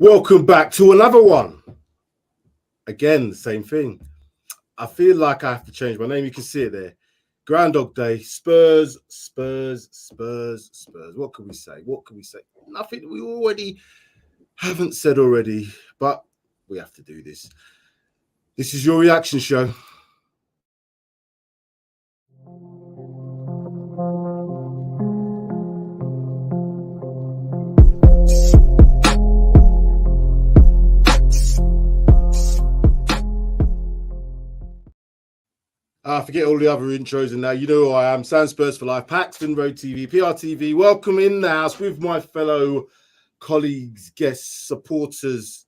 Welcome back to another one. Again, the same thing. I feel like I have to change my name. You can see it there. Groundhog Day, Spurs. What can we say? Nothing we already haven't said already, but we have to do this. This is your reaction show. Forget all the other intros, and now you know who I am. Spurs for Life, Paxton Road TV, PRTV. Welcome in the house with my fellow colleagues, guests, supporters,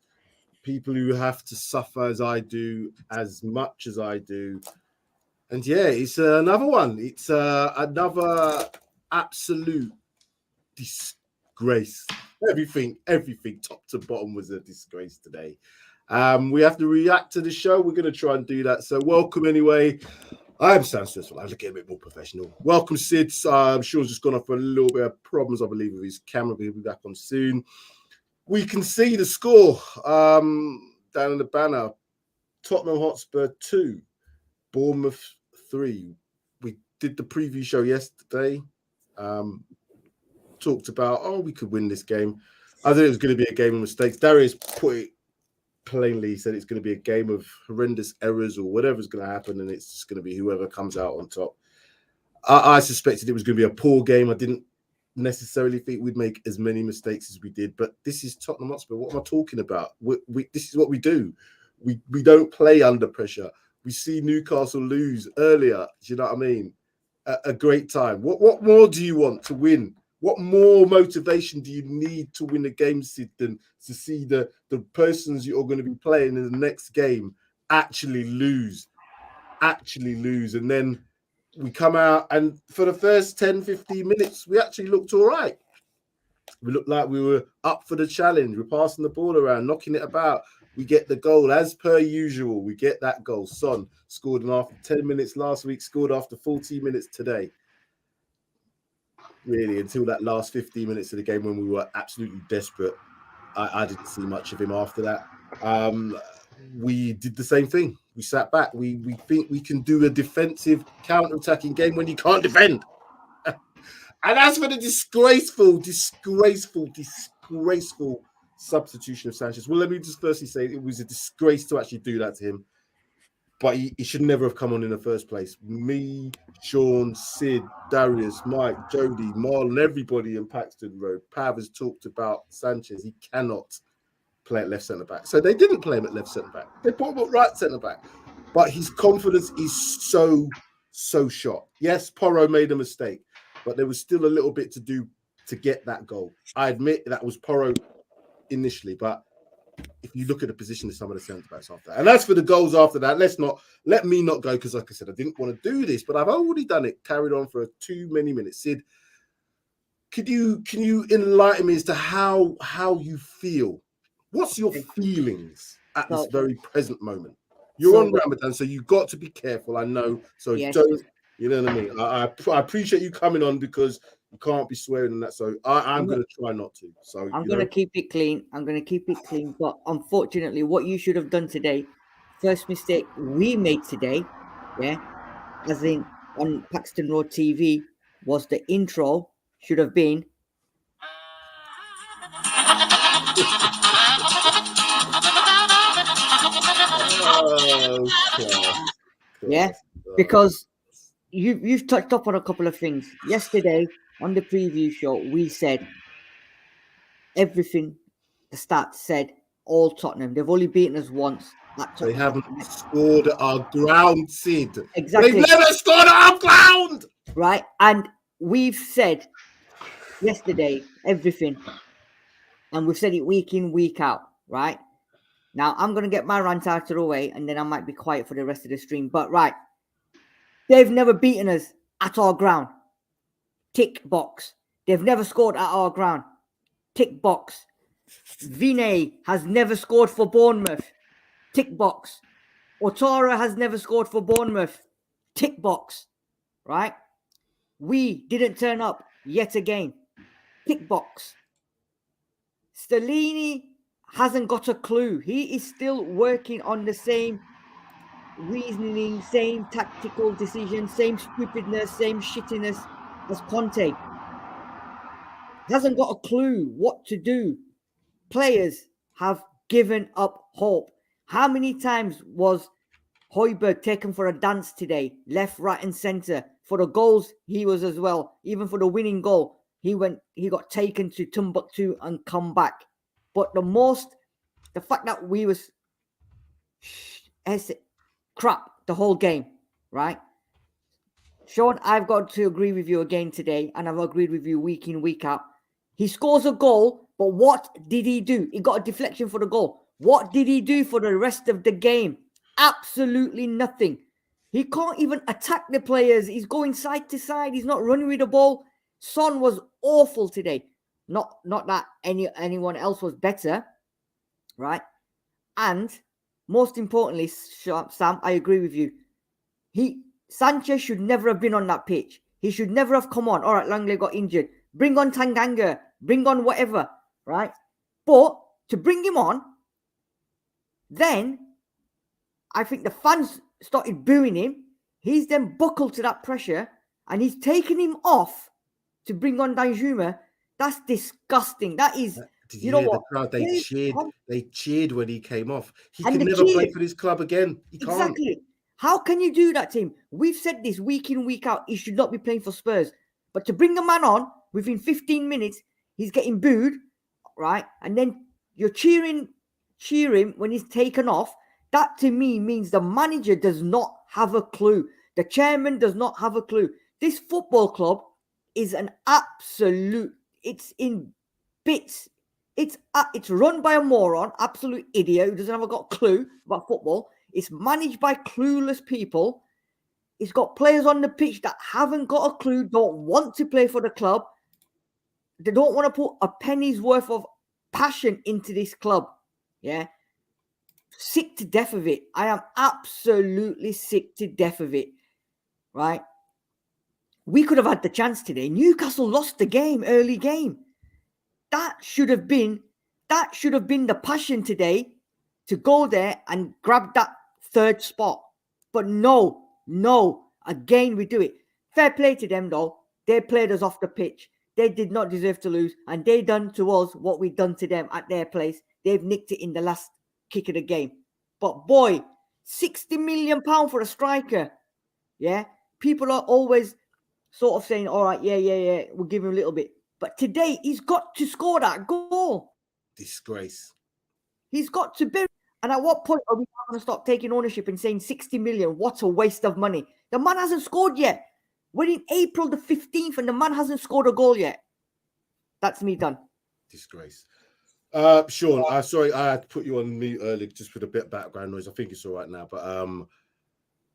people who have to suffer as I do, as much as I do. And yeah, it's another one. It's another absolute disgrace. Everything, top to bottom was a disgrace today. We have to react to the show. We're going to try and do that. So welcome anyway. I'm Spurs for Life. Looking a bit more professional. Welcome, Sid. Sean's just gone off for a little bit of problems, I believe, with his camera. He'll be back on soon. We can see the score down in the banner. Tottenham Hotspur 2, Bournemouth 3. We did the preview show yesterday. Talked about, we could win this game. I thought it was going to be a game of mistakes. Darius put it plainly. He said it's going to be a game of horrendous errors or whatever's going to happen, and it's just going to be whoever comes out on top. I suspected it was going to be a poor game. I didn't necessarily think we'd make as many mistakes as we did, but this is Tottenham Hotspur. What am I talking about? This is what we do. We don't play under pressure. We see Newcastle lose earlier. Do you know what I mean? A great time. What more do you want to win? What more motivation do you need to win a game, Sid, than to see the persons you're going to be playing in the next game actually lose? And then we come out, and for the first 10, 15 minutes, we actually looked all right. We looked like we were up for the challenge. We're passing the ball around, knocking it about. We get the goal as per usual. We get that goal. Son scored after 10 minutes last week, scored after 40 minutes today. Really, until that last 15 minutes of the game when we were absolutely desperate. I didn't see much of him after that. We did the same thing. We sat back. We think we can do a defensive counter-attacking game when you can't defend. And as for the disgraceful substitution of Sanchez, well, let me just firstly say it was a disgrace to actually do that to him. But he should never have come on in the first place. Me, Sean, Sid, Darius, Mike, Jodi, Marlon, everybody in Paxton Road. Pav has talked about Sanchez. He cannot play at left centre-back. So they didn't play him at left centre-back. They put him at right centre-back. But his confidence is so shot. Yes, Porro made a mistake, but there was still a little bit to do to get that goal. I admit that was Porro initially, but if you look at the position of some of the centre-backs after that. And as for the goals after that, let me not go, because like I said, I didn't want to do this, but I've already done it, carried on for too many minutes. Sid, can you enlighten me as to how you feel? What's your feelings at this very present moment? You're on Ramadan, so you've got to be careful, I know. So yes. Don't, you know what I mean? I appreciate you coming on, because you can't be swearing and that. So I'm going to try not to. So I'm going to keep it clean. But unfortunately, what you should have done today, first mistake we made today, as in on Paxton Road TV, was the intro should have been. Because you've touched up on a couple of things. Yesterday on the preview show, we said everything the stats said, all Tottenham. They've only beaten us once. They haven't scored at our ground, Sid. Exactly. They've never scored at our ground. Right. And we've said yesterday everything. And we've said it week in, week out. Right. Now, I'm going to get my rant out of the way, and then I might be quiet for the rest of the stream. But right. They've never beaten us at our ground. Tick box. They've never scored at our ground. Tick box. Vinay has never scored for Bournemouth. Tick box. Otara has never scored for Bournemouth. Tick box. Right? We didn't turn up yet again. Tick box. Stellini hasn't got a clue. He is still working on the same reasoning, same tactical decisions, same stupidness, same shittiness as Conte. Hasn't got a clue what to do. Players have given up hope. How many times was Højbjerg taken for a dance today? Left, right, and centre. For the goals, he was as well. Even for the winning goal, he got taken to Timbuktu and come back. But the fact that we was crap the whole game, right? Sean, I've got to agree with you again today, and I've agreed with you week in, week out. He scores a goal, but what did he do? He got a deflection for the goal. What did he do for the rest of the game? Absolutely nothing. He can't even attack the players. He's going side to side. He's not running with the ball. Son was awful today. Not that anyone else was better, right? And most importantly, Sam, I agree with you. Sanchez should never have been on that pitch. He should never have come on. All right, Langley got injured. Bring on Tanganga. Bring on whatever, right? But to bring him on, then I think the fans started booing him. He's then buckled to that pressure, and he's taken him off to bring on Danjuma. That's disgusting. That is, you know what? The crowd, they cheered when he came off. He can never play for this club again. He can't. Exactly. How can you do that to him? We've said this week in, week out. He should not be playing for Spurs. But to bring a man on within 15 minutes, he's getting booed, right? And then you're cheer him when he's taken off. That to me means the manager does not have a clue. The chairman does not have a clue. This football club is an absolute, it's in bits. It's run by a moron, absolute idiot who doesn't have a clue about football. It's managed by clueless people. It's got players on the pitch that haven't got a clue, don't want to play for the club. They don't want to put a penny's worth of passion into this club. Yeah. Sick to death of it. I am absolutely sick to death of it. Right? We could have had the chance today. Newcastle lost the game, early game. That should have been the passion today to go there and grab that third spot. But no. Again, we do it. Fair play to them, though. They played us off the pitch. They did not deserve to lose. And they done to us what we done to them at their place. They've nicked it in the last kick of the game. But boy, £60 million for a striker. Yeah. People are always sort of saying, all right, yeah, we'll give him a little bit. But today, he's got to score that goal. Disgrace. He's got to be. And at what point are we going to stop taking ownership and saying 60 million? What a waste of money. The man hasn't scored yet. We're in April the 15th and the man hasn't scored a goal yet. That's me done. Disgrace. Sean, sorry, I had to put you on mute earlier just with a bit of background noise. I think it's all right now. But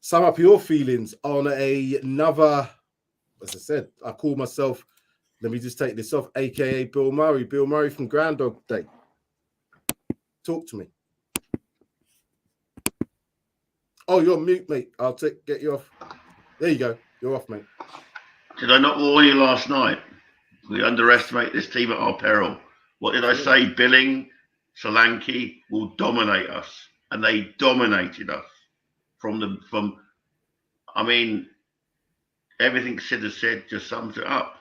sum up your feelings on another, as I said, I call myself, let me just take this off, a.k.a. Bill Murray. Bill Murray from Groundhog Day. Talk to me. Oh, you're on mute, mate. I'll get you off. There you go. You're off, mate. Did I not warn you last night? We underestimate this team at our peril. What did I say? Billing, Solanke will dominate us. And they dominated us I mean, everything Sid has said just sums it up.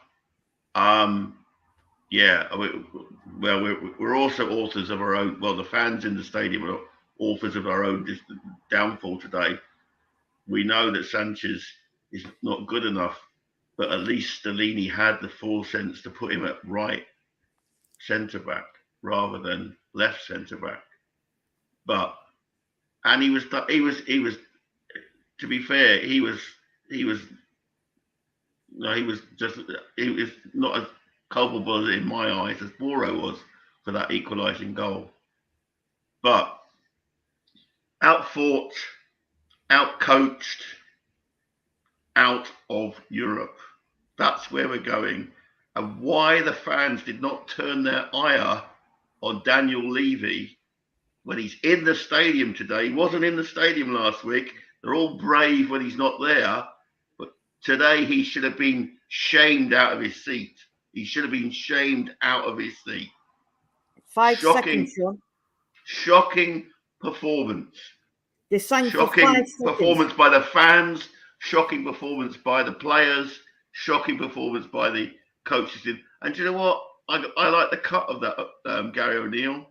We're also authors of our own, the fans in the stadium are authors of our own downfall today. We know that Sanchez is not good enough, but at least Stellini had the full sense to put him at right centre-back rather than left centre-back. And he was, to be fair, he was not as culpable in my eyes as Boro was for that equalising goal. But outfought, outcoached, out of Europe. That's where we're going. And why the fans did not turn their ire on Daniel Levy when he's in the stadium today. He wasn't in the stadium last week. They're all brave when he's not there. But today he should have been shamed out of his seat. He should have been shamed out of his seat. 5 Shocking. seconds, Sean. Shocking performance. They sang for 5 Shocking seconds. performance by the fans. Shocking performance by the players. Shocking performance by the coaches. And do you know what? I like the cut of that Gary O'Neill.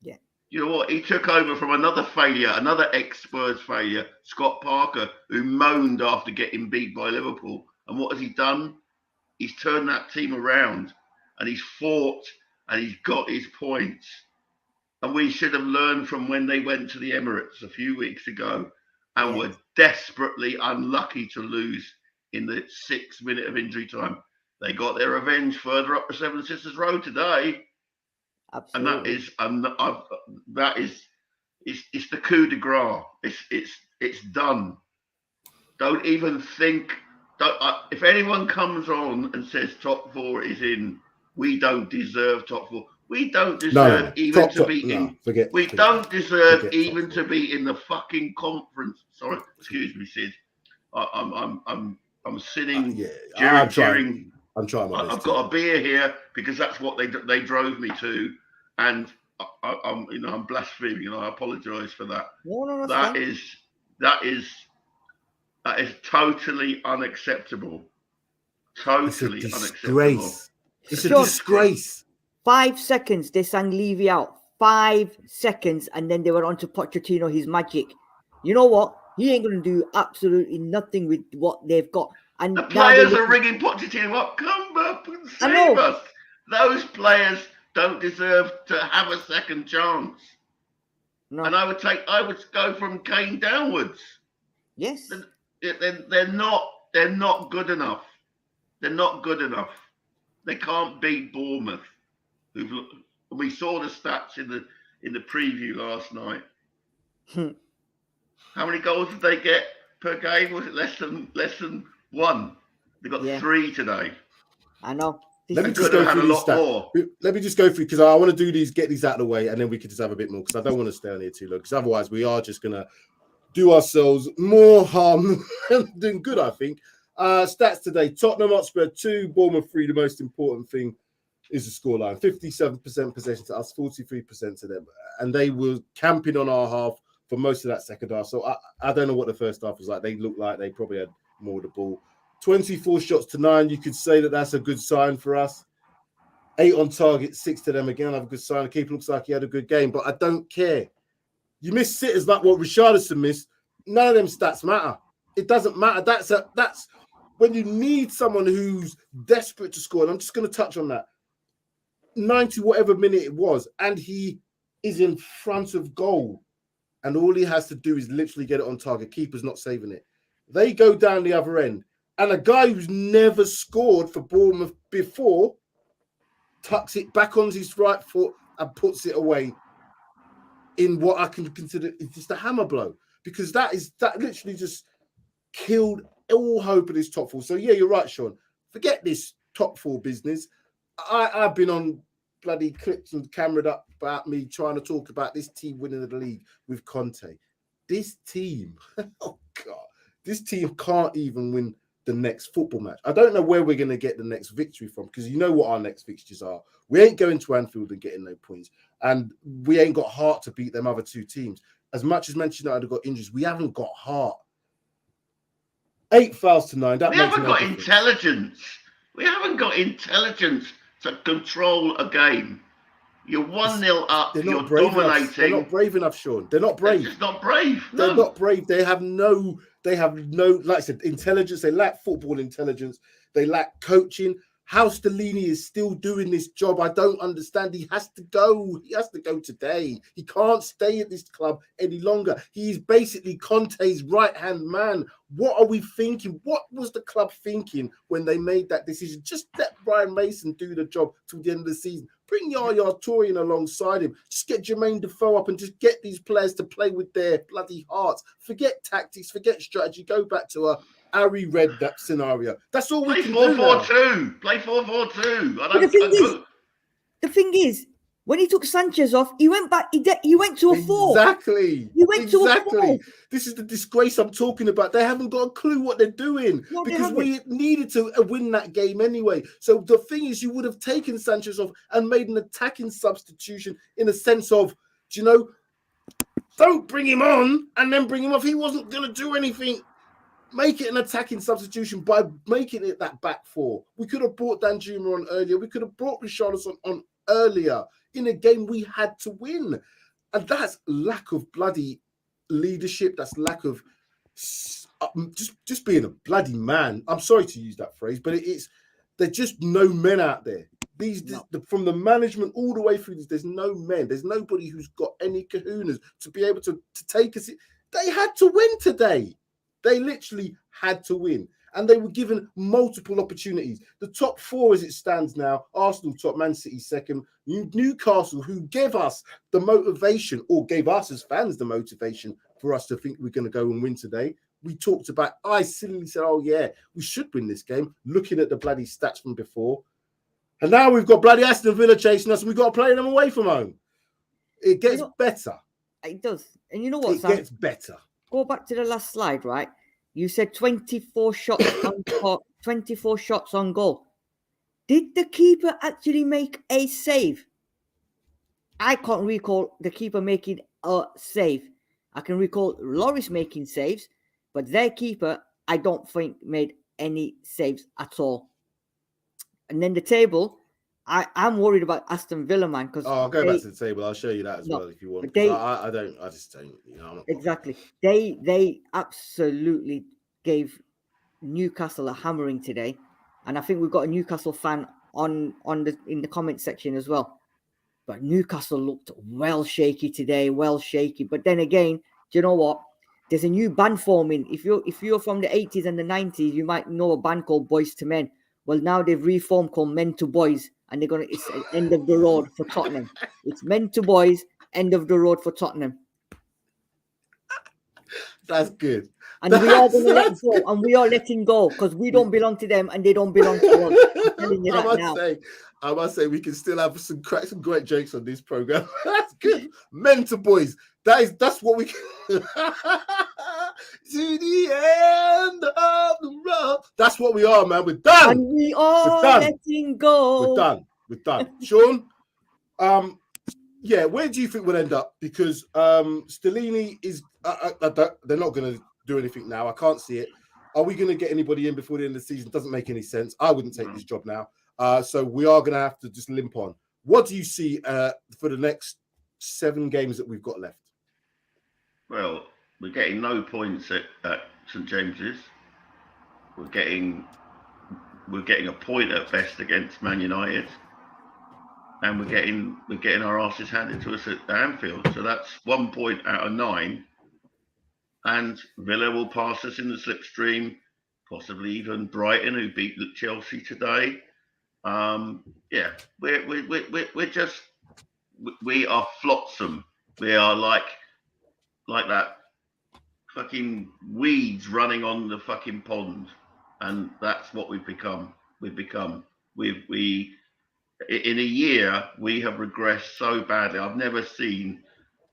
Yeah. You know what? He took over from another failure, another ex-Spurs failure, Scott Parker, who moaned after getting beat by Liverpool. And what has he done? He's turned that team around, and he's fought, and he's got his points. And we should have learned from when they went to the Emirates a few weeks ago and were desperately unlucky to lose in the 6th minute of injury time. They got their revenge further up the Seven Sisters Road today. Absolutely. And that is it's the coup de grace. It's done. Don't even think. If anyone comes on and says top 4 is in, we don't deserve top 4. We don't deserve even to be in. We don't deserve even to be in the fucking conference. Sorry, excuse me, Sid. I'm sitting during. I'm trying my best. I've got a beer here because that's what they drove me to, and I'm blaspheming, and I apologise for that. No, that is totally unacceptable. Totally unacceptable. It's a disgrace. 5 seconds they sang Levy out. 5 seconds, and then they were on to Pochettino, his magic. You know what? He ain't going to do absolutely nothing with what they've got. And the players are ringing Pochettino up. Come up and save us. Those players don't deserve to have a second chance. No. And I would go from Kane downwards. Yes. They're not good enough. They're not good enough. They can't beat Bournemouth. We saw the stats in the preview last night. How many goals did they get per game? Was it less than 1? They got 3 today. I know. Let me just go through these stats. Let me just go through, because I want to get these out of the way, and then we could just have a bit more, because I don't want to stay on here too long, because otherwise we are just going to do ourselves more harm than doing good, I think. Stats today: Tottenham Hotspur 2, Bournemouth 3. The most important thing is the scoreline. 57% possession to us, 43% to them. And they were camping on our half for most of that second half. So I don't know what the first half was like. They looked like they probably had more of the ball. 24 shots to 9. You could say that that's a good sign for us. 8 on target, 6 to them. Again, another good sign. The keeper looks like he had a good game, but I don't care. You miss sitters like what Richarlison missed. None of them stats matter. It doesn't matter. That's when you need someone who's desperate to score. And I'm just going to touch on that. 90 whatever minute it was, and he is in front of goal, and all he has to do is literally get it on target. Keeper's not saving it. They go down the other end, and a guy who's never scored for Bournemouth before tucks it back on his right foot and puts it away in what I can consider is just a hammer blow, because that literally just killed all hope of this top 4. So yeah, you're right, Sean. Forget this top 4 business. I've been on bloody clips and cameraed up about me trying to talk about this team winning the league with Conte. This team, oh God, this team can't even win the next football match. I don't know where we're going to get the next victory from, because you know what our next fixtures are. We ain't going to Anfield and getting no points, and we ain't got heart to beat them other 2 teams. As much as Manchester United have got injuries, we haven't got heart. 8 fouls to 9. We haven't got intelligence. We haven't got intelligence to control a game. You're 1-0 up. You're dominating. They're not brave enough, Sean. They're not brave. They're just not brave. They're not brave. They have no, like I said, intelligence. They lack football intelligence. They lack coaching. How Stellini is still doing this job, I don't understand. He has to go. He has to go today. He can't stay at this club any longer. He's basically Conte's right-hand man. What are we thinking? What was the club thinking when they made that decision? Just let Brian Mason do the job till the end of the season. Bring Yaya Toure in alongside him. Just get Jermaine Defoe up and just get these players to play with their bloody hearts. Forget tactics, forget strategy. Go back to a Harry Redknapp scenario. That's all we can do now. Play 4-4-2. The thing is, when he took Sanchez off, he went back. He went to a 4. Exactly. He went to a 4. This is the disgrace I'm talking about. They haven't got a clue what they're doing, because we needed to win that game anyway. So the thing is, you would have taken Sanchez off and made an attacking substitution in a sense of, do you know, Don't bring him on and then bring him off. He wasn't going to do anything. Make it an attacking substitution by making it that back four. We could have brought Danjuma on earlier. We could have brought Richarlison on earlier in a game we had to win. And that's lack of bloody leadership. That's lack of just being a bloody man. I'm sorry to use that phrase, but there's just no men out there. From the management all the way through this, there's no men. There's nobody who's got any kahunas to be able to take us. They had to win today. They literally had to win. And they were given multiple opportunities. The top four as it stands now, Arsenal top, Man City second, Newcastle, who gave us the motivation, or gave us as fans the motivation for us to think we're going to go and win today. We talked about, I silly said, oh yeah, we should win this game, looking at the bloody stats from before. And now we've got bloody Aston Villa chasing us and we've got to play them away from home. It gets better. It does. And you know what, Sam? It gets better. Go back to the last slide, right? You said 24 shots on goal. Did the keeper actually make a save? I can't recall the keeper making a save. I can recall Lloris making saves, but their keeper, I don't think, made any saves at all. And then the table, I'm worried about Aston Villa, man. I'll go back to the table. I'll show you that as well if you want. I just don't. You know, I'm not exactly. They absolutely gave Newcastle a hammering today, and I think we've got a Newcastle fan in the comment section as well. But Newcastle looked well shaky today, well shaky. But then again, do you know what? There's a new band forming. If you're from the 80s and the 90s, you might know a band called Boys to Men. Well, now they've reformed called Men to Boys, and it's end of the road for Tottenham. It's Men to Boys, end of the road for Tottenham. That's good. And we are going to let go, and we are letting go because we don't belong to them and they don't belong to us. I'm telling you that now. I must say, we can still have some great jokes on this program. That's good. Men to Boys. That's what we can. To the end of the road. That's what we are, man. We're done. And we are letting go. We're done. Sean, where do you think we'll end up? Because Stellini is, they're not going to do anything now. I can't see it. Are we going to get anybody in before the end of the season? Doesn't make any sense. I wouldn't take this job now. So we are going to have to just limp on. What do you see for the next 7 games that we've got left? Well, we're getting no points at St James's. We're getting a point at best against Man United, and we're getting our asses handed to us at Anfield. So that's 1 point out of 9, and Villa will pass us in the slipstream, possibly even Brighton, who beat Chelsea today. We are flotsam. We are like that fucking weeds running on the fucking pond, and that's what we've become. In a year we have regressed so badly. I've never seen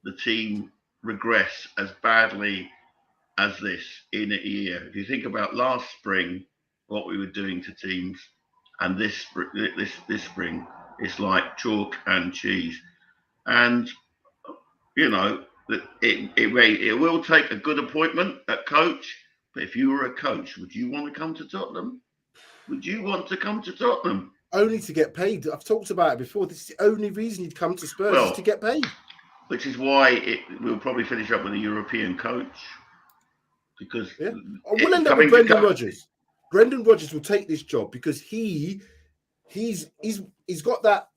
the team regress as badly as this in a year. If you think about last spring, what we were doing to teams, and this spring, it's like chalk and cheese. And you know, it will take a good appointment at coach, but if you were a coach, would you want to come to Tottenham? Would you want to come to Tottenham? Only to get paid. I've talked about it before. This is the only reason you'd come to Spurs, is to get paid. Which is why we'll probably finish up with a European coach. Because we'll end up with Brendan Rodgers. Brendan Rodgers will take this job because he's got that,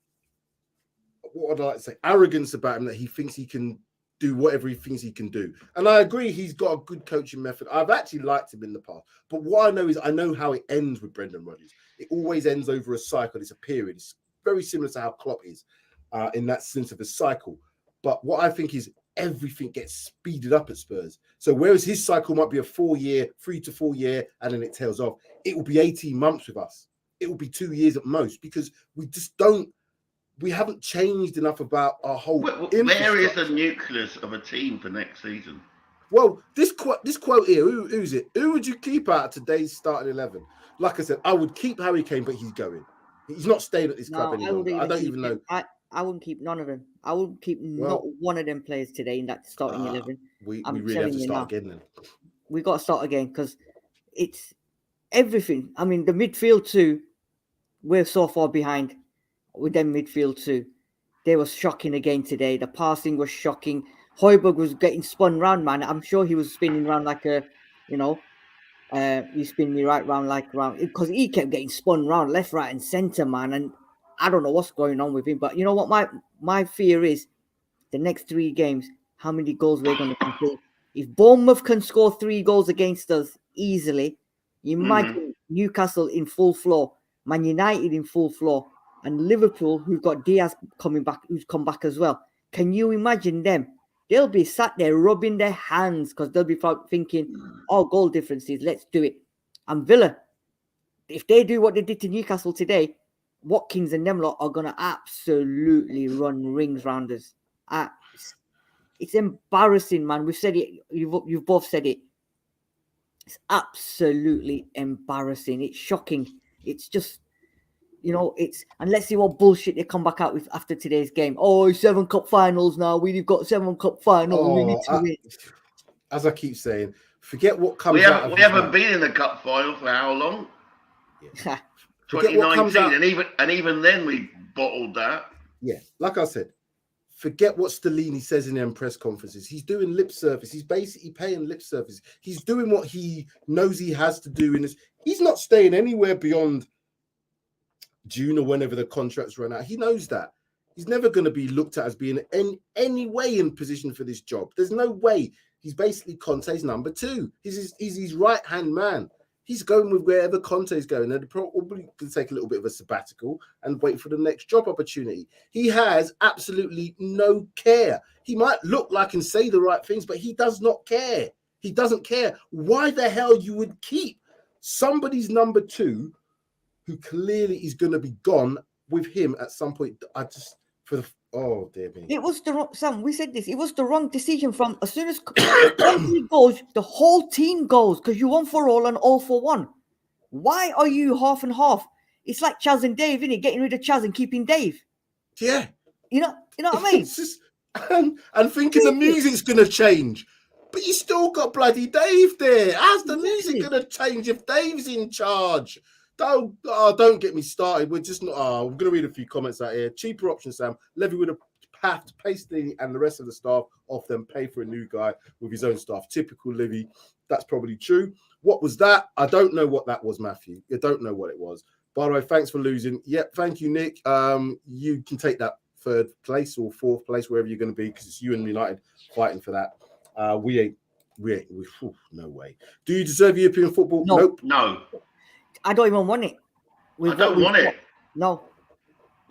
what would I like to say, arrogance about him, that he thinks he can do whatever he thinks he can do. And I agree, he's got a good coaching method. I've actually liked him in the past. But what I know is I know how it ends with Brendan Rodgers. It always ends over a cycle. It's a period. It's very similar to how Klopp is in that sense of a cycle. But what I think is everything gets speeded up at Spurs. So whereas his cycle might be a 4-year, 3 to 4 year, and then it tails off, it will be 18 months with us. It will be 2 years at most, because we haven't changed enough about our whole. Where is the nucleus of a team for next season? Well, this quote here, who's it? Who would you keep out of today's starting 11? Like I said, I would keep Harry Kane, but he's going. He's not staying at this club anymore. I don't even know. I wouldn't keep none of them. I wouldn't keep not one of them players today in that starting 11. We I'm really have to telling you start now. again then. We got to start again because it's everything. I mean, the midfield too, we're so far behind with them midfield too. They were shocking again today. The passing was shocking. Højbjerg was getting spun round, man. I'm sure he was spinning round like a, you spin me right round like round, because he kept getting spun round left, right, and centre, man. And I don't know what's going on with him. But you know what? My fear is the next 3 games, how many goals we're going to concede. If Bournemouth can score 3 goals against us easily, imagine Newcastle in full floor, Man United in full floor, and Liverpool, who've got Diaz coming back, who's come back as well. Can you imagine them? They'll be sat there rubbing their hands because they'll be thinking, oh, goal differences, let's do it. And Villa, if they do what they did to Newcastle today, Watkins and them lot are going to absolutely run rings round us. It's embarrassing, man. We've said it. You've both said it. It's absolutely embarrassing. It's shocking. It's just, and let's see what bullshit they come back out with after today's game. Oh, 7 cup finals now. We've got 7 cup finals. We need to win. As I keep saying, forget what comes out. We haven't been in the cup final for how long? Yeah. 2019, and even then we bottled that. Yeah, like I said, forget what Stellini says in them press conferences. He's doing lip service. He's basically paying lip service. He's doing what he knows he has to do in this. He's not staying anywhere beyond June or whenever the contracts run out. He knows that. He's never going to be looked at as being in any way in position for this job. There's no way. He's basically Conte's number 2. He's his right-hand man. He's going with wherever Conte's going. And probably can take a little bit of a sabbatical and wait for the next job opportunity. He has absolutely no care. He might look like and say the right things, but he does not care. He doesn't care. Why the hell you would keep somebody's number 2 who clearly is going to be gone with him at some point? Oh, dear me. It was the wrong, Sam, we said this. It was the wrong decision from as soon as he goes, the whole team goes because you 1 for all and all for one. Why are you half and half? It's like Chaz and Dave, isn't it? Getting rid of Chaz and keeping Dave. Yeah. You know what I mean? And thinking the music's going to change. But you still got bloody Dave there. How's the music going to change if Dave's in charge? Don't get me started. We're just not. I'm going to read a few comments out here. Cheaper option, Sam. Levy would have had to pay Stellini and the rest of the staff off them, pay for a new guy with his own staff. Typical Levy. That's probably true. What was that? I don't know what that was, Matthew. I don't know what it was. By the way, thanks for losing. Yep, thank you, Nick. You can take that 3rd place or 4th place, wherever you're going to be, because it's you and United fighting for that. We ain't. No way. Do you deserve European football? No. Nope. No. I don't even want it. I don't want it. No.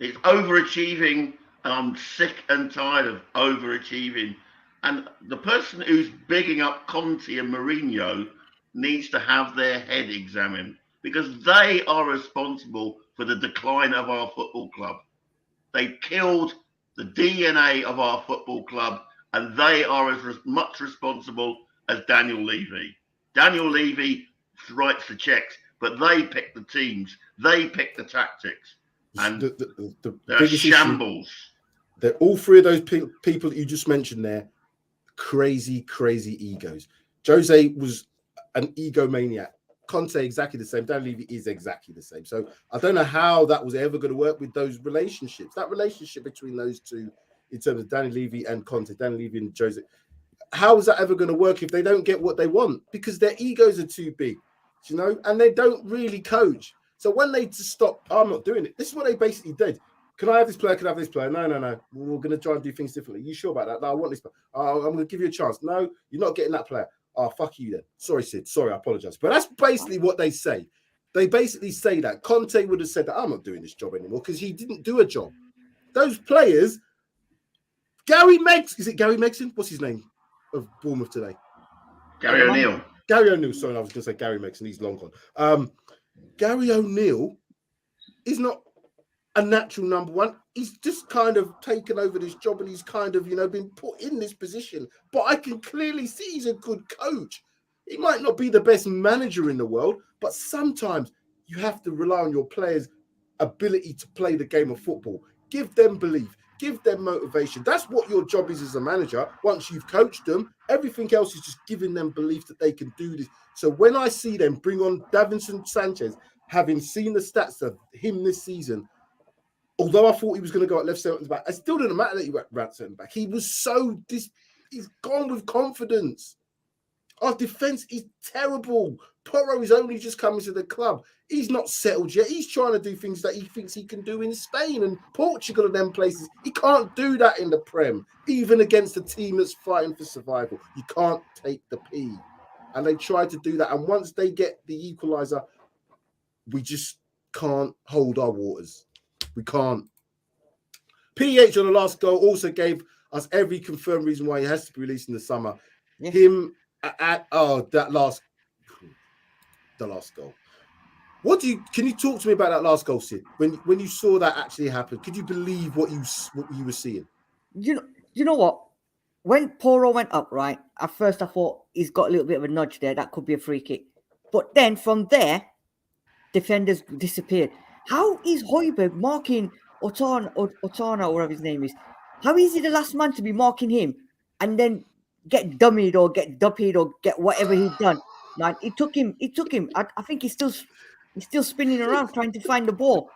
It's overachieving, and I'm sick and tired of overachieving. And the person who's bigging up Conte and Mourinho needs to have their head examined, because they are responsible for the decline of our football club. They killed the DNA of our football club, and they are as much responsible as Daniel Levy. Daniel Levy writes the checks, but they pick the teams, they pick the tactics, and they're shambles. They're all 3 of those people that you just mentioned there, crazy egos. Jose was an egomaniac. Conte exactly the same. Dan Levy is exactly the same. So I don't know how that was ever going to work with those relationships. That relationship between those two, in terms of Danny Levy and Conte, Danny Levy and Jose, how is that ever going to work if they don't get what they want? Because their egos are too big. And they don't really coach. So when they just stop, I'm not doing it. This is what they basically did. Can I have this player? Can I have this player? No. We're going to try and do things differently. You sure about that? No, I want this player. I'm going to give you a chance. No, you're not getting that player. Oh, fuck you then. Sorry, Sid. Sorry, I apologize. But that's basically what they say. They basically say that. Conte would have said that I'm not doing this job anymore because he didn't do a job. Those players, is it Gary Megson? What's his name of Bournemouth today? Gary O'Neill. Gary O'Neill, sorry, I was going to say Gary Megson, he's long gone. Gary O'Neill is not a natural number 1. He's just kind of taken over this job and he's kind of, been put in this position. But I can clearly see he's a good coach. He might not be the best manager in the world, but sometimes you have to rely on your players' ability to play the game of football. Give them belief. Give them motivation. That's what your job is as a manager. Once you've coached them, everything else is just giving them belief that they can do this. So when I see them bring on Davinson Sanchez, having seen the stats of him this season, although I thought he was going to go at left centre back, it still didn't matter that he went right centre back. He was he's gone with confidence. Our defence is terrible. Porro is only just coming to the club. He's not settled yet. He's trying to do things that he thinks he can do in Spain and Portugal and them places. He can't do that in the Prem, even against a team that's fighting for survival. You can't take the P. And they try to do that. And once they get the equaliser, we just can't hold our waters. We can't. PH on the last goal also gave us every confirmed reason why he has to be released in the summer. Yeah. The last goal. Can you talk to me about that last goal, Sid? When you saw that actually happen, could you believe what you were seeing? You know what? When Porro went up, right, at first I thought he's got a little bit of a nudge there. That could be a free kick. But then from there, defenders disappeared. How is Højbjerg marking Otana or whatever his name is? How is he the last man to be marking him and then get dummied or get duppied or get whatever he's done? Man, it took him. I think he's still spinning around trying to find the ball.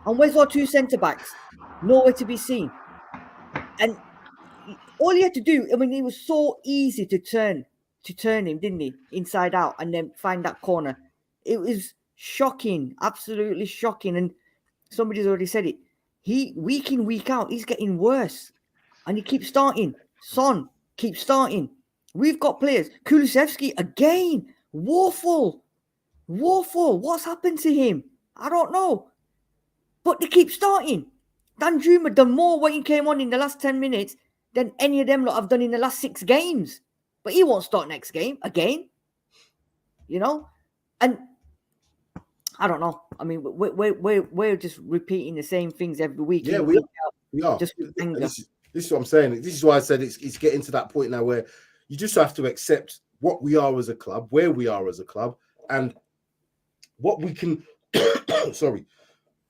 And where's our two centre backs? Nowhere to be seen. And all he had to do, I mean, it was so easy to turn him, didn't he? Inside out and then find that corner. It was shocking, absolutely shocking. And somebody's already said it. He, week in, week out, he's getting worse. And he keeps starting. Son keeps starting. We've got players. Kulusevski again. Woeful. What's happened to him? I don't know. But they keep starting. Dan Juma done more when he came on in the last 10 minutes than any of them lot have done in the last 6 games. But he won't start next game again. You know? And I don't know. I mean, we're just repeating the same things every week. Yeah, we are. Just with anger. This is what I'm saying. This is why I said it's getting to that point now where you just have to accept what we are as a club, where we are as a club, and what we can,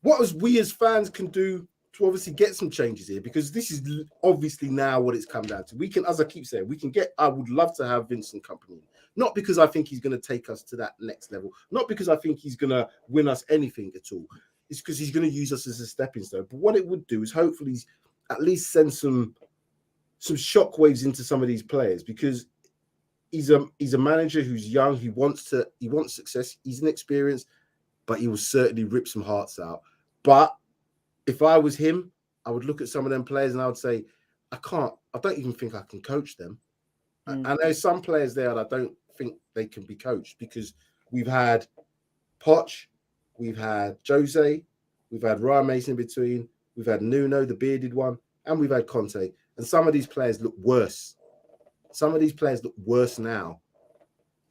what we as fans can do to obviously get some changes here, because this is obviously now what it's come down to. We can, as I keep saying, I would love to have Vincent Kompany, not because I think he's going to take us to that next level, not because I think he's going to win us anything at all. It's because he's going to use us as a stepping stone. But what it would do is hopefully at least send some shockwaves into some of these players, because he's a manager who's young. He wants success. He's inexperienced, but he will certainly rip some hearts out. But if I was him, I would look at some of them players and I would say, I don't even think I can coach them. And there's some players there that I don't think they can be coached, because we've had Poch, we've had Jose, we've had Ryan Mason in between, we've had Nuno, the bearded one, and we've had Conte. And some of these players look worse. Some of these players look worse now.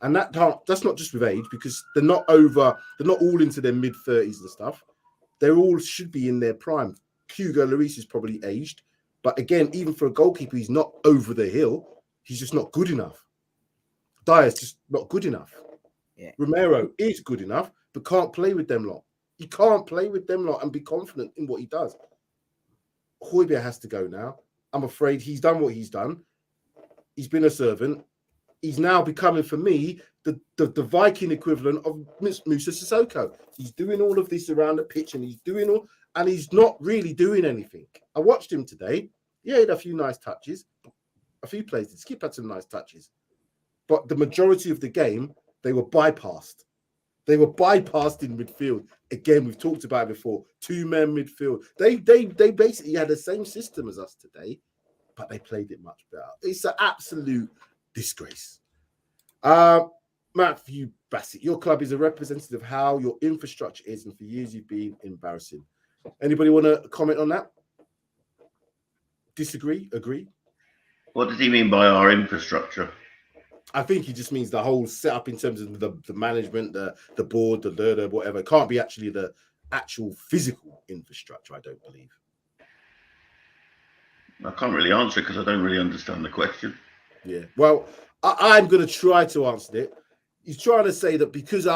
And that's not just with age, because they're not all into their mid-30s and stuff. They all should be in their prime. Hugo Lloris is probably aged. But again, even for a goalkeeper, he's not over the hill. He's just not good enough. Dyer's just not good enough. Yeah. Romero is good enough, but can't play with them lot. He can't play with them lot and be confident in what he does. Højbjerg has to go now. I'm afraid he's done what he's done. He's been a servant. He's now becoming, for me, the Viking equivalent of Moussa Sissoko. He's doing all of this around the pitch, and he's not really doing anything. I watched him today. Yeah, he had a few nice touches. A few plays. Skip had some nice touches. But the majority of the game, they were bypassed. They were bypassed in midfield. Again, we've talked about it before. 2-man midfield. They basically had the same system as us today, but they played it much better. It's an absolute disgrace. Matthew Bassett, your club is a representative of how your infrastructure is, and for years you've been embarrassing. Anybody want to comment on that? Disagree? Agree? What does he mean by our infrastructure? I think he just means the whole setup in terms of the management, the board, the whatever. It can't be actually the actual physical infrastructure, I don't believe. I can't really answer it because I don't really understand the question. Yeah. Well, I'm going to try to answer it. He's trying to say that because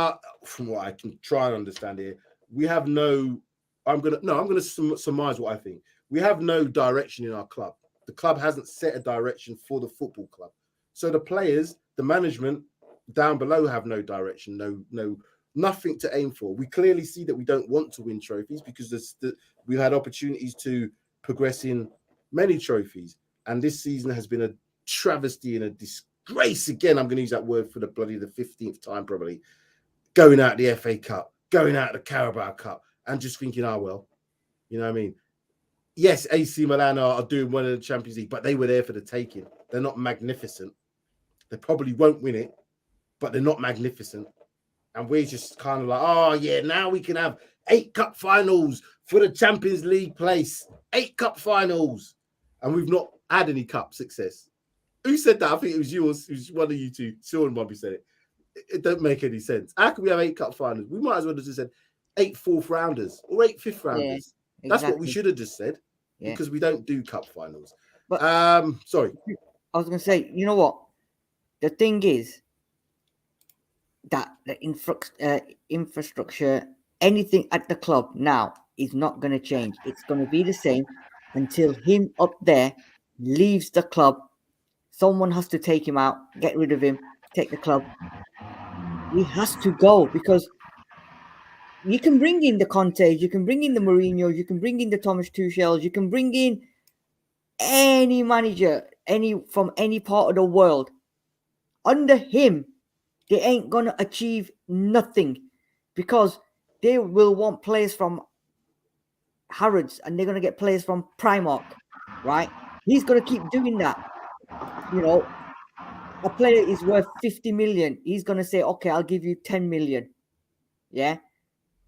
from what I can try and understand here, we have I'm going to surmise what I think. we have no direction in our club. The club hasn't set a direction for the football club. So the players, the management down below have no direction, nothing to aim for. We clearly see that we don't want to win trophies because we've had opportunities to progress in many trophies. And this season has been a travesty and a disgrace. Again, I'm going to use that word for the 15th time probably. Going out the FA Cup, going out the Carabao Cup, and just thinking, oh, well, you know what I mean? Yes, AC Milan are doing well in the Champions League, but they were there for the taking. They're not magnificent. They probably won't win it, but they're not magnificent. And we're just kind of like, oh, yeah, now we can have 8 cup finals for the Champions League place. 8 cup finals. And we've not had any cup success. Who said that? I think it was you or it was one of you two. Sean Bobby said it. It don't make any sense. How can we have 8 cup finals? We might as well have just said 8 fourth rounders or 8 fifth rounders. Yeah, exactly. That's what we should have just said because we don't do cup finals. But sorry. I was going to say, you know what? The thing is that the infrastructure, anything at the club now is not going to change. It's going to be the same until him up there leaves the club. Someone has to take him out, get rid of him, take the club. He has to go because you can bring in the Contes, you can bring in the Mourinho, you can bring in the Thomas Tuchels, you can bring in any manager, from any part of the world. Under him, they ain't going to achieve nothing because they will want players from Harrods and they're going to get players from Primark, right? He's going to keep doing that. You know, a player is worth 50 million. He's going to say, okay, I'll give you 10 million. Yeah.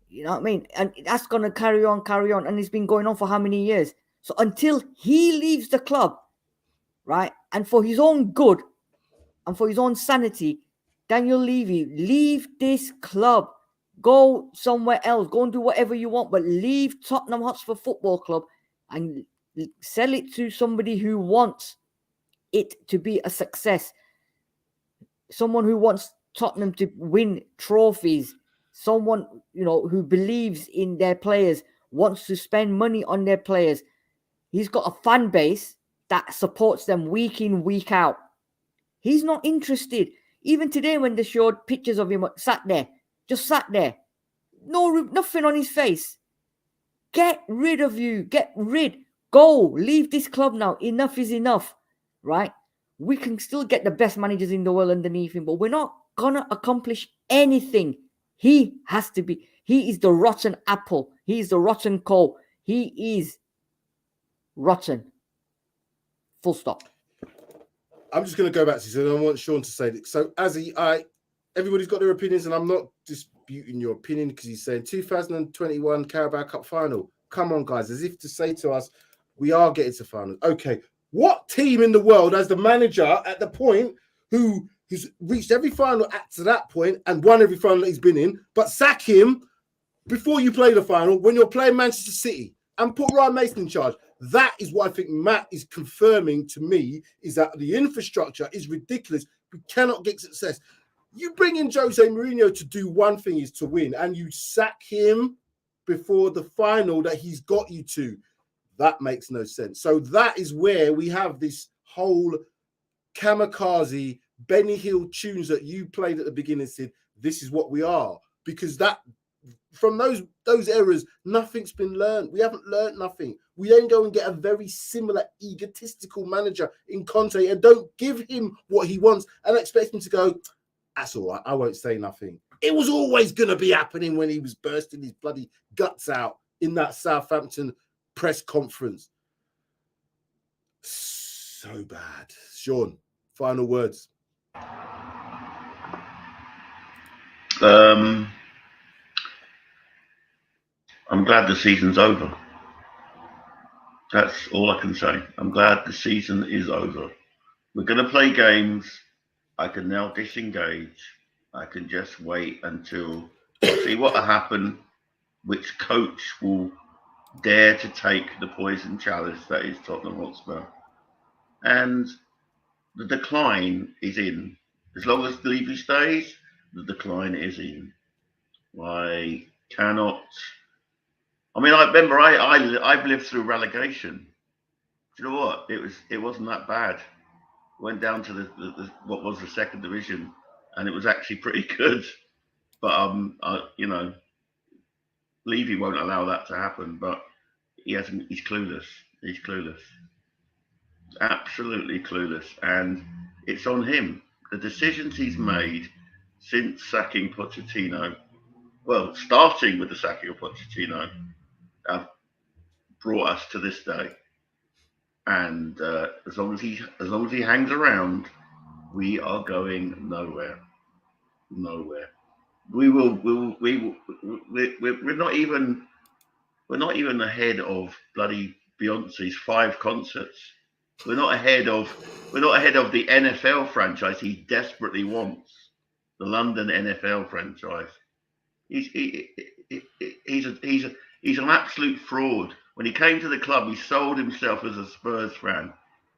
You know what I mean? And that's going to carry on. And it's been going on for how many years? So until he leaves the club, right? And for his own good and for his own sanity, Daniel Levy, leave this club. Go somewhere else. Go and do whatever you want. But leave Tottenham Hotspur Football Club and sell it to somebody who wants it to be a success. Someone who wants Tottenham to win trophies. Someone, you know, who believes in their players, wants to spend money on their players. He's got a fan base that supports them week in, week out. He's not interested. Even today when they showed pictures of him just sat there. Nothing on his face. Get rid of you. Get rid. Go. Leave this club now. Enough is enough. Right? We can still get the best managers in the world underneath him, but we're not going to accomplish anything. He has to be. He is the rotten apple. He is the rotten coal. He is rotten. Full stop. I'm just going to go back to this, and I want Sean to say that. So, everybody's got their opinions, and I'm not disputing your opinion because he's saying 2021 Carabao Cup final. Come on, guys, as if to say to us, we are getting to finals. Okay, what team in the world has the manager at the point who's reached every final to that point and won every final that he's been in, but sack him before you play the final when you're playing Manchester City and put Ryan Mason in charge? That is what I think Matt is confirming to me, is that the infrastructure is ridiculous. We cannot get success. You bring in Jose Mourinho to do one thing, is to win, and you sack him before the final that he's got you to. That makes no sense. So that is where we have this whole kamikaze, Benny Hill tunes that you played at the beginning, Sid. This is what we are. Because that, from those errors, nothing's been learned. We haven't learned nothing. We then go and get a very similar egotistical manager in Conte and don't give him what he wants and expect him to go, that's all right, I won't say nothing. It was always going to be happening when he was bursting his bloody guts out in that Southampton press conference. So bad. Sean, final words. I'm glad the season's over. That's all I can say. I'm glad the season is over. We're going to play games. I can now disengage. I can just wait until see what will happen, which coach will dare to take the poison chalice that is Tottenham Hotspur. And the decline is in. As long as Levy stays, the decline is in. I cannot I mean, I remember I've lived through relegation. Do you know what? It wasn't that bad. Went down to the what was the second division, and it was actually pretty good. But you know, Levy won't allow that to happen. But he's clueless. He's clueless. Absolutely clueless, and it's on him. The decisions he's made since sacking Pochettino, well, starting with the sacking of Pochettino, have brought us to this day. And as long as he hangs around, we are going nowhere. Nowhere. We're not even ahead of bloody Beyonce's 5 concerts. We're not ahead of the NFL franchise he desperately wants, the London NFL franchise. He's an absolute fraud. When he came to the club, he sold himself as a Spurs fan.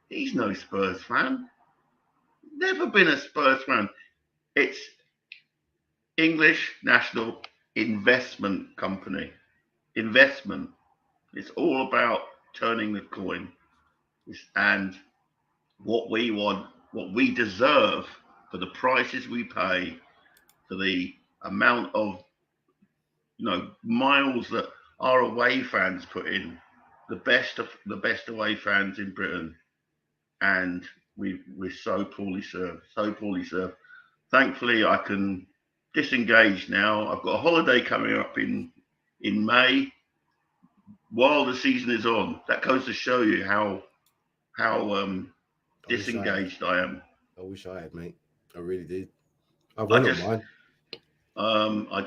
He's no Spurs fan. Never been a Spurs fan. It's English National Investment Company. Investment. It's all about turning the coin. And what we want, what we deserve for the prices we pay, for the amount of miles that our away fans put in, the best away fans in Britain, and we're so poorly served. Thankfully, I can disengage now. I've got a holiday coming up in May while the season is on. That goes to show you how disengaged I am. I wish I had, mate. I really did. I went on mine. I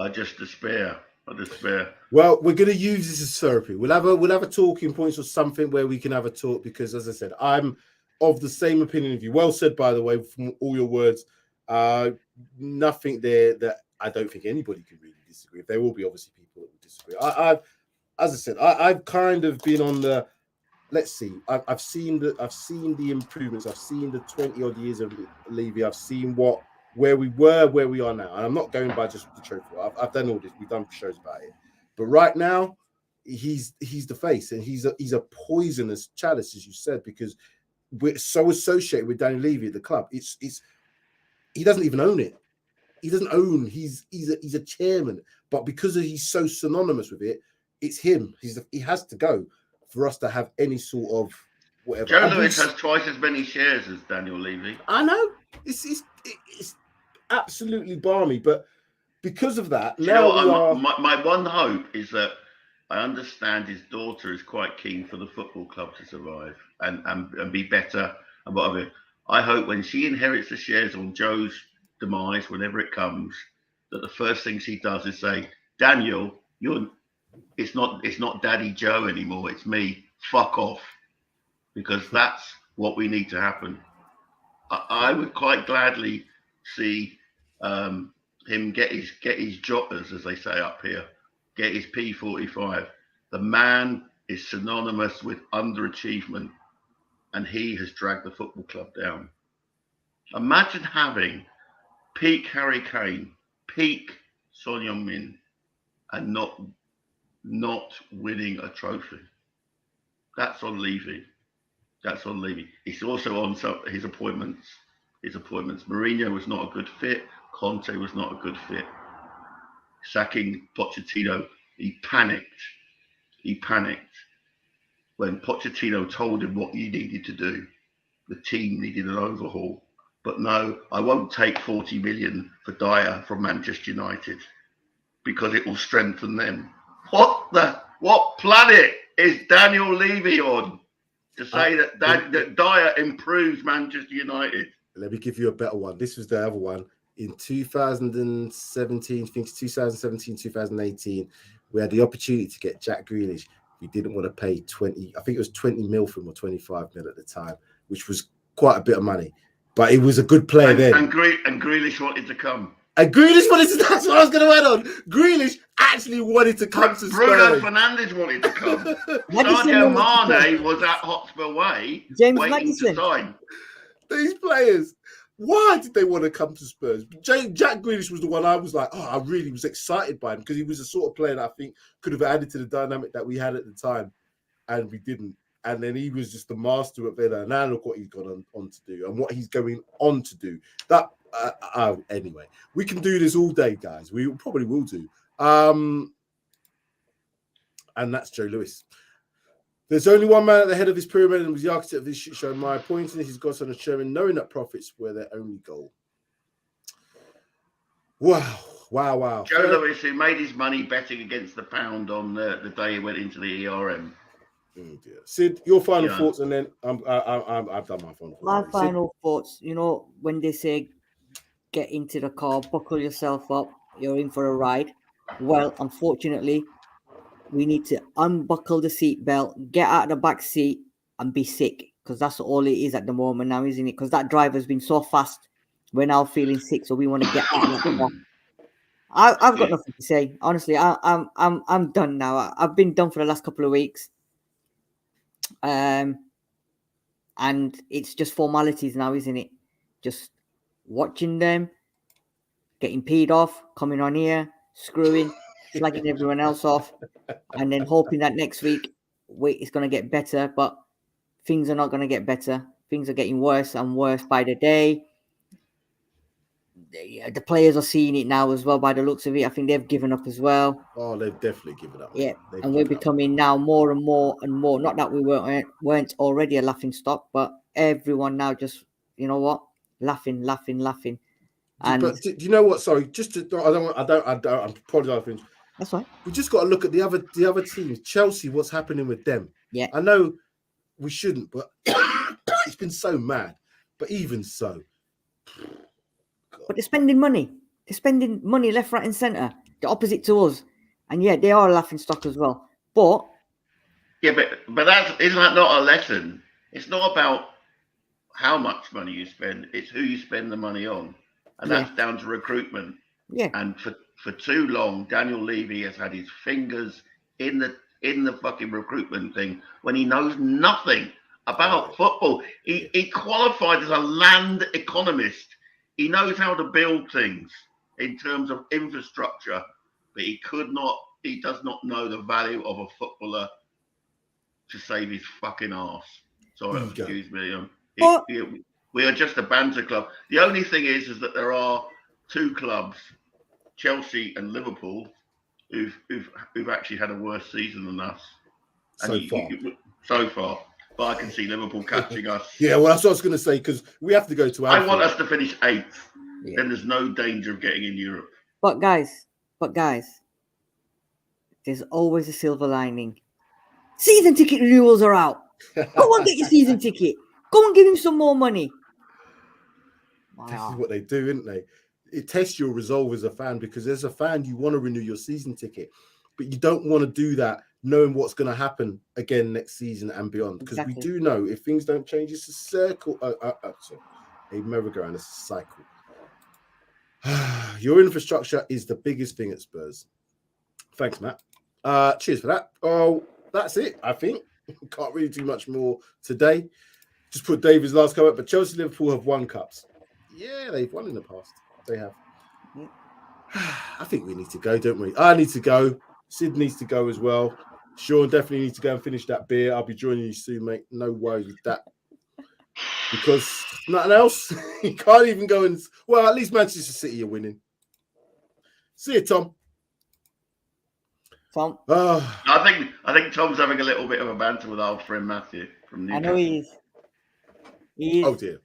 just despair. Well, we're going to use this as therapy. We'll have a talking points or something where we can have a talk, because, as I said, I'm of the same opinion of you. Well said, by the way, from all your words. Nothing there that I don't think anybody can really disagree. There will be obviously people that will disagree. As I said, I've kind of been on the. Let's see. I've seen the improvements. I've seen the 20 odd years of Levy. I've seen where we were, where we are now. And I'm not going by just the trophy. I've done all this. We've done shows about it. But right now, he's the face, and he's a poisonous chalice, as you said, because we're so associated with Daniel Levy at the club. It's he doesn't even own it. He doesn't own. He's a chairman, but because he's so synonymous with it, it's him. He has to go for us to have any sort of whatever. Joe Lewis has twice as many shares as Daniel Levy. I know. It's absolutely balmy, but because of that, my one hope is that I understand his daughter is quite keen for the football club to survive and be better and whatever. I hope when she inherits the shares on Joe's demise, whenever it comes, that the first thing she does is say, Daniel, it's not Daddy Joe anymore, it's me. Fuck off. Because that's what we need to happen. I would quite gladly see him get his jotters, as they say up here, get his P45. The man is synonymous with underachievement, and he has dragged the football club down. Imagine having peak Harry Kane, peak Son Heung-min, and not winning a trophy. That's on Levy. That's on Levy. It's also on his appointments. Mourinho was not a good fit. Conte was not a good fit. Sacking Pochettino, he panicked. When Pochettino told him what he needed to do. The team needed an overhaul. But no, I won't take 40 million for Dyer from Manchester United because it will strengthen them. What planet is Daniel Levy on to say that Dyer improves Manchester United? Let me give you a better one. This was the other one. In 2017, I think it's 2017, 2018, we had the opportunity to get Jack Grealish. We didn't want to pay 20, I think it was 20 mil for him or 25 mil at the time, which was quite a bit of money. But he was a good player then. And Grealish wanted to come. And Grealish wanted to, that's what I was going to add on. Grealish actually wanted to come to Spurs. Bruno Fernandes wanted to come. Sadio Mane was at Hotspur Way waiting to sign. These players. Why did they want to come to Spurs? Jack Grealish was the one I was like, I really was excited by him because he was the sort of player that I think could have added to the dynamic that we had at the time, and we didn't. And then he was just the master at Villa. Now look what he's gone on to do and what he's going on to do. That anyway, we can do this all day, guys. We probably will do. And that's Joe Lewis. There's only one man at the head of his pyramid and was the architect of this shit show. My point is he's got on a chairman, knowing that profits were their only goal. Wow. Joe Lewis, who made his money betting against the pound on the day he went into the ERM. Oh dear. Sid, your final thoughts, and then I've done my final thoughts. My final thoughts, when they say get into the car, buckle yourself up, you're in for a ride. Well, unfortunately, we need to unbuckle the seatbelt, get out of the back seat, and be sick, because that's all it is at the moment now, isn't it? Because that driver's been so fast, we're now feeling sick, so we want to get out of the car. I've got nothing to say, honestly. I'm done now. I've been done for the last couple of weeks, and it's just formalities now, isn't it? Just watching them, getting peed off, coming on here, screwing, slagging everyone else off, and then hoping that next week it's going to get better. But things are not going to get better. Things are getting worse and worse by the day. The players are seeing it now as well by the looks of it. I think they've given up as well. Oh, they've definitely given up. Yeah, and we're becoming now more and more and more. Not that we weren't already a laughing stock, but everyone now just, laughing. And but do you know what? Sorry, just to, I'm probably not finished. That's right. We just got to look at the other teams. Chelsea, what's happening with them? Yeah, I know we shouldn't, but it's been so mad. But even so, but they're spending money. They're spending money left, right, and centre. The opposite to us, and yeah, they are a laughing stock as well. But isn't that not a lesson? It's not about how much money you spend; it's who you spend the money on, and that's down to recruitment. Yeah, and for too long, Daniel Levy has had his fingers in the fucking recruitment thing when he knows nothing about football. He qualified as a land economist. He knows how to build things in terms of infrastructure, but he does not know the value of a footballer to save his fucking arse. Sorry, excuse me. We are just a banter club. The only thing is that there are two clubs, Chelsea and Liverpool, who've actually had a worse season than us. So far. But I can see Liverpool catching us. Yeah, well, that's what I was going to say, because we have to go to Anfield. I want us to finish 8th. Yeah. Then there's no danger of getting in Europe. But guys, there's always a silver lining. Season ticket renewals are out. Go on, get your season ticket. Go and give him some more money. Wow. This is what they do, isn't they? It tests your resolve as a fan, because as a fan, you want to renew your season ticket, but you don't want to do that knowing what's going to happen again next season and beyond. Because we do know if things don't change, it's a circle, a merry-go-round, it's a cycle. Your infrastructure is the biggest thing at Spurs. Thanks, Matt. Cheers for that. Oh, that's it, I think. Can't really do much more today. Just put David's last comment, but Chelsea and Liverpool have won cups. Yeah, they've won in the past. They have. I think we need to go, don't we? I need to go. Sid needs to go as well. Sean definitely needs to go and finish that beer. I'll be joining you soon, mate. No worries with that. Because nothing else. You can't even go and... Well, at least Manchester City are winning. See you, Tom. Tom? I think Tom's having a little bit of a banter with our friend Matthew from Newcastle. I know he is. Oh, dear.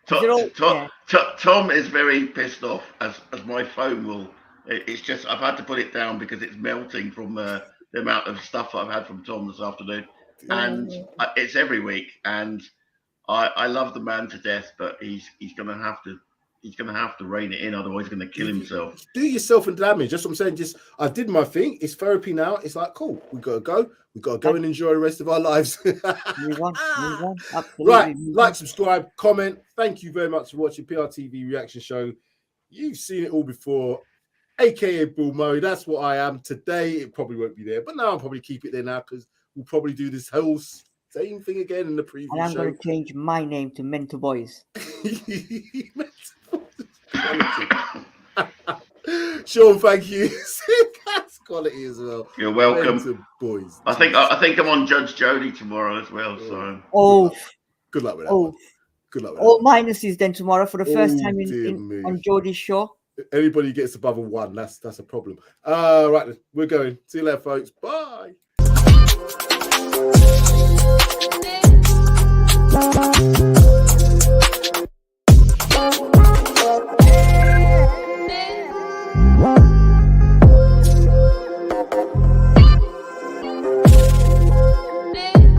Tom is very pissed off, as my phone will... It's just, I've had to put it down because it's melting from the amount of stuff that I've had from Tom this afternoon. And it's every week. And I love the man to death, but he's going to have to rein it in. Otherwise, he's going to kill himself. Do yourself and damage. That's what I'm saying. Just, I did my thing. It's therapy now. It's like, cool. We've got to go. We've got to go and enjoy the rest of our lives. Move on. Absolutely. Right. Like, subscribe, comment. Thank you very much for watching PRTV Reaction Show. You've seen it all before. AKA Bull Murray, that's what I am. Today, it probably won't be there, but now I'll probably keep it there now because we'll probably do this whole same thing again in the preview show. And I'm going to change my name to Mentor Boys. Sean, thank you. That's quality as well. You're welcome. Mental boys. I think I'm on Judge Jodi tomorrow as well. So good luck with that. Oh, good luck with all that. minuses then tomorrow for the first time on Jodi's show. Anybody gets above a 1, that's a problem. Right, we're going. See you later, folks. Bye.